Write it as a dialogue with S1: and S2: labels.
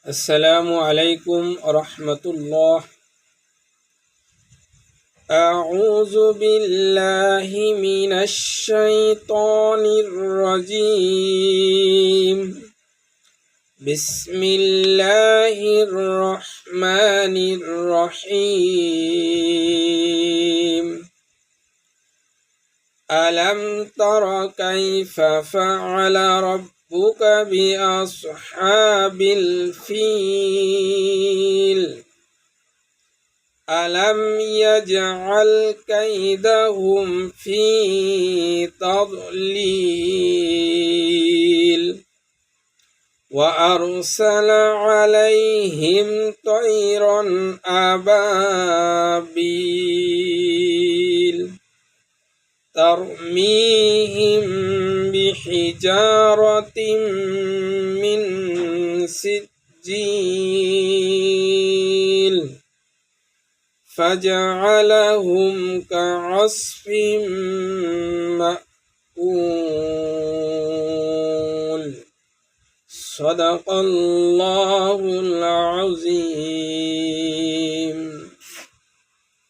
S1: السلام عليكم ورحمة الله. أعوذ بالله من الشيطان الرجيم. بسم الله الرحمن الرحيم. ألم تر كيف فعل ربك بأصحاب الفيل ألم يجعل كيدهم في تضليل وأرسل عليهم طيرا أبابيل ترميهم بحجارة من سجيل فجعلهم كعصف مأكول. صدق الله العظيم.